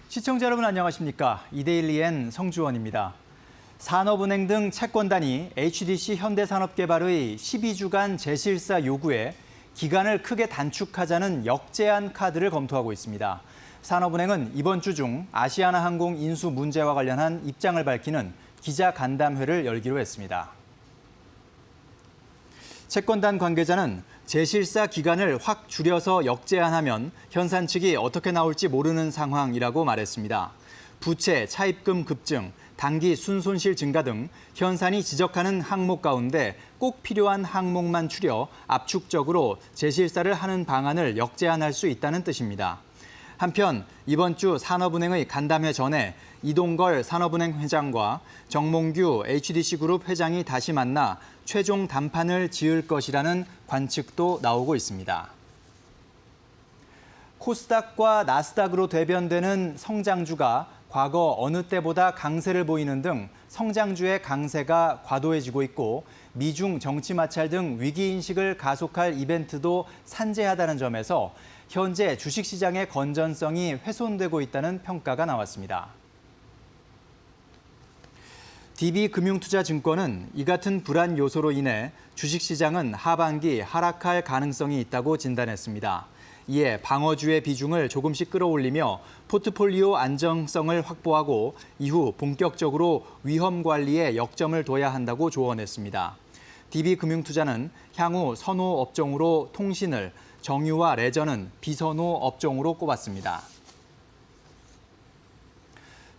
시청자 여러분 안녕하십니까? 이데일리엔 성주원입니다. 산업은행 등 채권단이 HDC 현대산업개발의 12주간 재실사 요구에 기간을 크게 단축하자는 역제한 카드를 검토하고 있습니다. 산업은행은 이번 주 중 아시아나항공 인수 문제와 관련한 입장을 밝히는 기자간담회를 열기로 했습니다. 채권단 관계자는 재실사 기간을 확 줄여서 역제한하면 현산 측이 어떻게 나올지 모르는 상황이라고 말했습니다. 부채, 차입금 급증, 단기 순손실 증가 등 현산이 지적하는 항목 가운데 꼭 필요한 항목만 추려 압축적으로 재실사를 하는 방안을 역제한할 수 있다는 뜻입니다. 한편 이번 주 산업은행의 간담회 전에 이동걸 산업은행 회장과 정몽규 HDC그룹 회장이 다시 만나 최종 담판을 지을 것이라는 관측도 나오고 있습니다. 코스닥과 나스닥으로 대변되는 성장주가 과거 어느 때보다 강세를 보이는 등 성장주의 강세가 과도해지고 있고 미중 정치 마찰 등 위기인식을 가속할 이벤트도 산재하다는 점에서 현재 주식시장의 건전성이 훼손되고 있다는 평가가 나왔습니다. DB금융투자증권은 이 같은 불안 요소로 인해 주식시장은 하반기 하락할 가능성이 있다고 진단했습니다. 이에 방어주의 비중을 조금씩 끌어올리며 포트폴리오 안정성을 확보하고 이후 본격적으로 위험 관리에 역점을 둬야 한다고 조언했습니다. DB금융투자는 향후 선호 업종으로 통신을, 정유와 레저는 비선호 업종으로 꼽았습니다.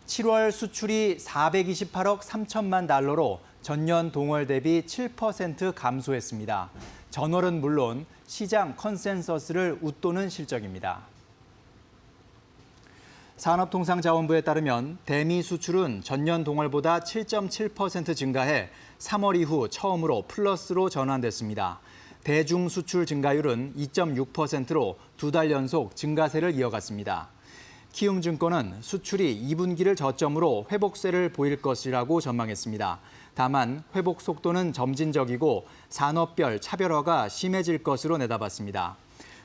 7월 수출이 428억 3천만 달러로 전년 동월 대비 7% 감소했습니다. 전월은 물론 시장 컨센서스를 웃도는 실적입니다. 산업통상자원부에 따르면 대미 수출은 전년 동월보다 7.7% 증가해 3월 이후 처음으로 플러스로 전환됐습니다. 대중 수출 증가율은 2.6%로 두 달 연속 증가세를 이어갔습니다. 키움증권은 수출이 2분기를 저점으로 회복세를 보일 것이라고 전망했습니다. 다만 회복 속도는 점진적이고 산업별 차별화가 심해질 것으로 내다봤습니다.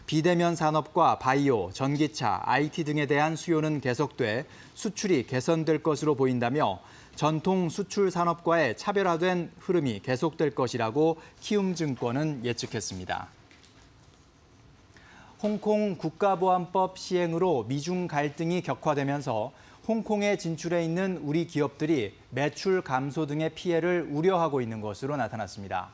비대면 산업과 바이오, 전기차, IT 등에 대한 수요는 계속돼 수출이 개선될 것으로 보인다며 전통 수출 산업과의 차별화된 흐름이 계속될 것이라고 키움증권은 예측했습니다. 홍콩 국가보안법 시행으로 미중 갈등이 격화되면서 홍콩에 진출해 있는 우리 기업들이 매출 감소 등의 피해를 우려하고 있는 것으로 나타났습니다.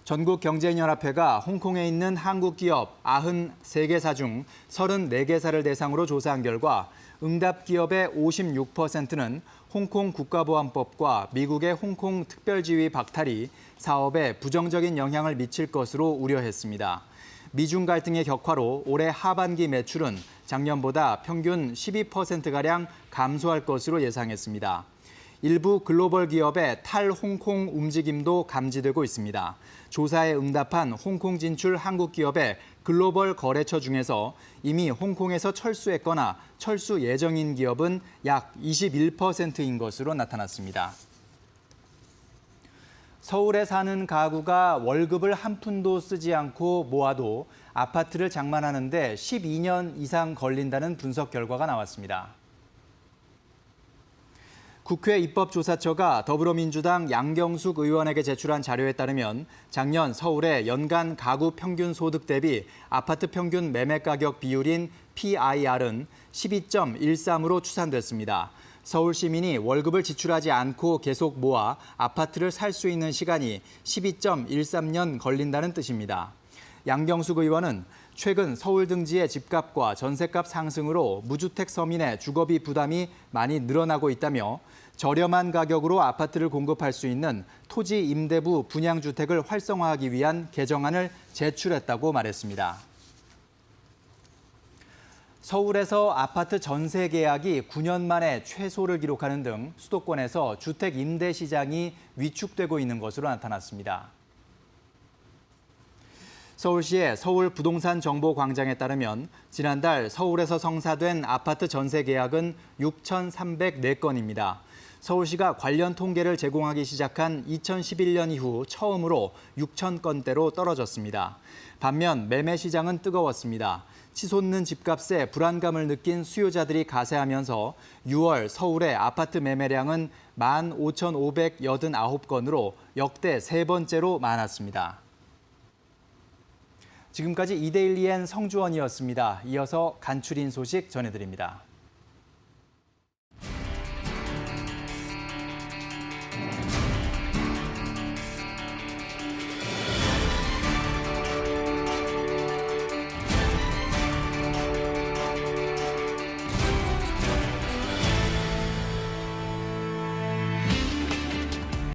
전국경제인연합회가 홍콩에 있는 한국 기업 93개사 중 34개사를 대상으로 조사한 결과 응답 기업의 56%는 홍콩 국가보안법과 미국의 홍콩 특별지위 박탈이 사업에 부정적인 영향을 미칠 것으로 우려했습니다. 미중 갈등의 격화로 올해 하반기 매출은 작년보다 평균 12%가량 감소할 것으로 예상했습니다. 일부 글로벌 기업의 탈홍콩 움직임도 감지되고 있습니다. 조사에 응답한 홍콩 진출 한국 기업의 글로벌 거래처 중에서 이미 홍콩에서 철수했거나 철수 예정인 기업은 약 21%인 것으로 나타났습니다. 서울에 사는 가구가 월급을 한 푼도 쓰지 않고 모아도 아파트를 장만하는 데 12년 이상 걸린다는 분석 결과가 나왔습니다. 국회 입법조사처가 더불어민주당 양경숙 의원에게 제출한 자료에 따르면 작년 서울의 연간 가구 평균 소득 대비 아파트 평균 매매가격 비율인 PIR은 12.13으로 추산됐습니다. 서울 시민이 월급을 지출하지 않고 계속 모아 아파트를 살 수 있는 시간이 12.13년 걸린다는 뜻입니다. 양경숙 의원은 최근 서울 등지의 집값과 전셋값 상승으로 무주택 서민의 주거비 부담이 많이 늘어나고 있다며 저렴한 가격으로 아파트를 공급할 수 있는 토지 임대부 분양주택을 활성화하기 위한 개정안을 제출했다고 말했습니다. 서울에서 아파트 전세 계약이 9년 만에 최소를 기록하는 등 수도권에서 주택 임대 시장이 위축되고 있는 것으로 나타났습니다. 서울시의 서울부동산정보광장에 따르면 지난달 서울에서 성사된 아파트 전세 계약은 6,304건입니다. 서울시가 관련 통계를 제공하기 시작한 2011년 이후 처음으로 6,000건대로 떨어졌습니다. 반면 매매 시장은 뜨거웠습니다. 치솟는 집값에 불안감을 느낀 수요자들이 가세하면서 6월 서울의 아파트 매매량은 15,589건으로 역대 세 번째로 많았습니다. 지금까지 이데일리엔 성주원이었습니다. 이어서 간추린 소식 전해드립니다.